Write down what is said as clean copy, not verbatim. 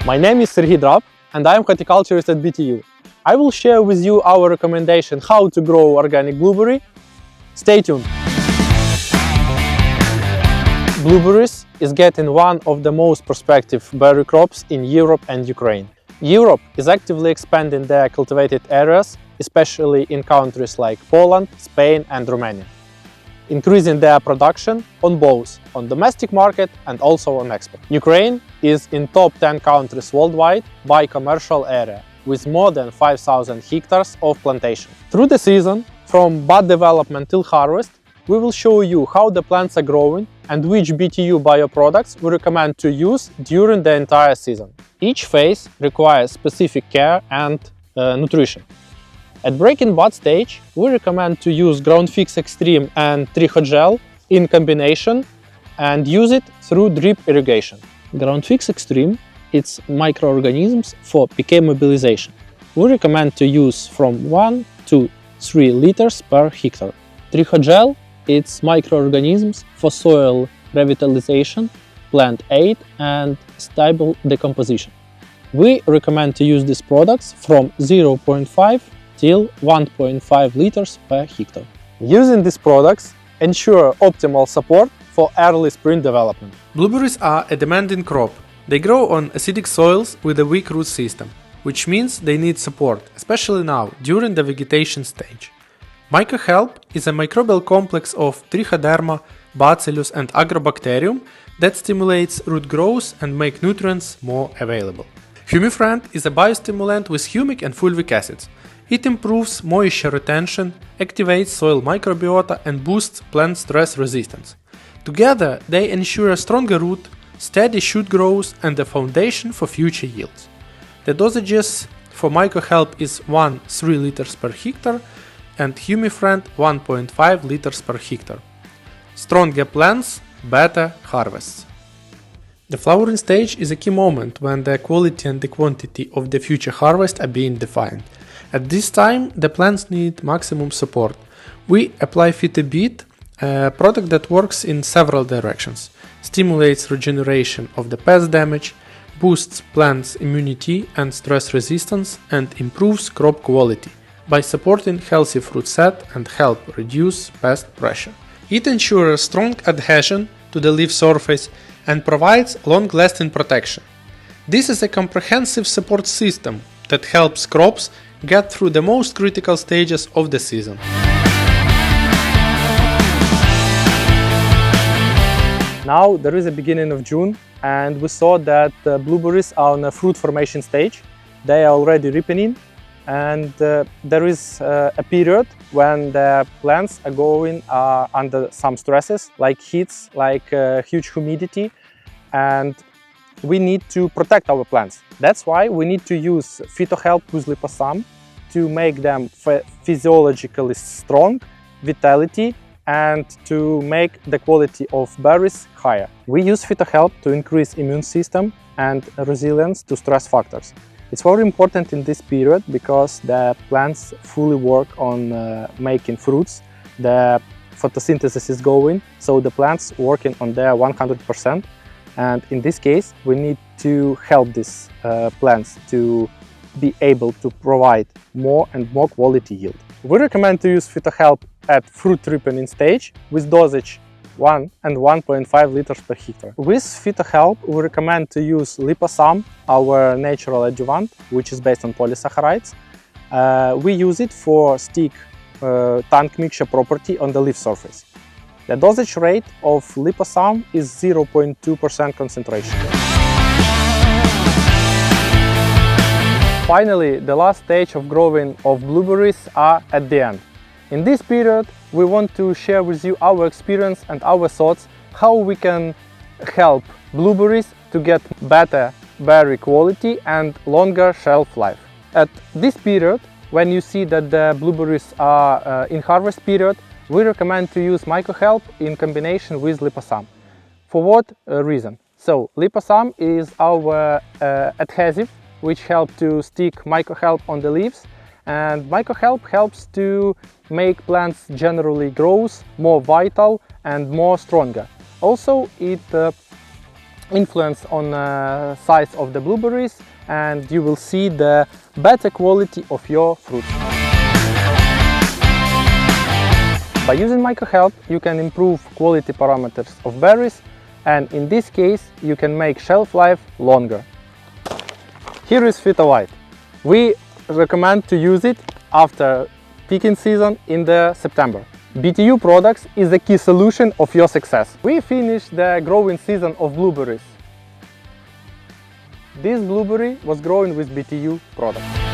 My name is Serhii Drap and I am horticulturist at BTU. I will share with you our recommendation how to grow organic blueberry. Stay tuned! Blueberries is getting one of the most prospective berry crops in Europe and Ukraine. Europe is actively expanding their cultivated areas, especially in countries like Poland, Spain and Romania, increasing their production on both on domestic market and also on export. Ukraine is in top 10 countries worldwide by commercial area, with more than 5,000 hectares of plantation. Through the season, from bud development till harvest, we will show you how the plants are growing and which BTU bioproducts we recommend to use during the entire season. Each phase requires specific care and nutrition. At breaking bud stage, we recommend to use GroundFix Extreme and Trihogel in combination and use it through drip irrigation. GroundFix Extreme, it's microorganisms for PK mobilization. We recommend to use from 1 to 3 liters per hectare. Trihogel, it's microorganisms for soil revitalization, plant aid and stable decomposition. We recommend to use these products from 0.5 till 1.5 liters per hectare. Using these products ensure optimal support for early spring development. Blueberries are a demanding crop. They grow on acidic soils with a weak root system, which means they need support, especially now, during the vegetation stage. MycoHelp is a microbial complex of Trichoderma, Bacillus and Agrobacterium that stimulates root growth and make nutrients more available. HumiFriend is a biostimulant with humic and fulvic acids. It improves moisture retention, activates soil microbiota and boosts plant stress resistance. Together, they ensure a stronger root, steady shoot growth and a foundation for future yields. The dosages for MycoHelp is 1-3 liters per hectare and HumiFriend 1.5 liters per hectare. Stronger plants, better harvests. The flowering stage is a key moment when the quality and the quantity of the future harvest are being defined. At this time, the plants need maximum support. We apply PhytoBeat, a product that works in several directions, stimulates regeneration of the pest damage, boosts plants' immunity and stress resistance, and improves crop quality by supporting healthy fruit set and help reduce pest pressure. It ensures strong adhesion to the leaf surface and provides long-lasting protection. This is a comprehensive support system that helps crops get through the most critical stages of the season. Now there is a beginning of June and we saw that blueberries are on a fruit formation stage. They are already ripening and there is a period when the plants are going under some stresses like heats, like huge humidity, and we need to protect our plants. That's why we need to use PhytoHelp with liposome to make them physiologically strong, vitality, and to make the quality of berries higher. We use PhytoHelp to increase immune system and resilience to stress factors. It's very important in this period because the plants fully work on making fruits. The photosynthesis is going, so the plants working on their 100%. And in this case, we need to help these plants to be able to provide more and more quality yield. We recommend to use PhytoHelp at fruit ripening stage with dosage 1 and 1.5 liters per hectare. With PhytoHelp, we recommend to use liposome, our natural adjuvant, which is based on polysaccharides. We use it for stick tank mixture property on the leaf surface. The dosage rate of liposome is 0.2% concentration. Finally, the last stage of growing of blueberries are at the end. In this period, we want to share with you our experience and our thoughts how we can help blueberries to get better berry quality and longer shelf life. At this period, when you see that the blueberries are in harvest period, we recommend to use MycoHelp in combination with liposome. For what reason? So, liposome is our adhesive which help to stick MycoHelp on the leaves, and MycoHelp helps to make plants generally grow more vital and more stronger. Also, it influence on size of the blueberries, and you will see the better quality of your fruits. By using MicroHelp, you can improve quality parameters of berries, and in this case you can make shelf life longer. Here is Fita White. We recommend to use it after picking season in the September. BTU products is the key solution of your success. We finished the growing season of blueberries. This blueberry was grown with BTU products.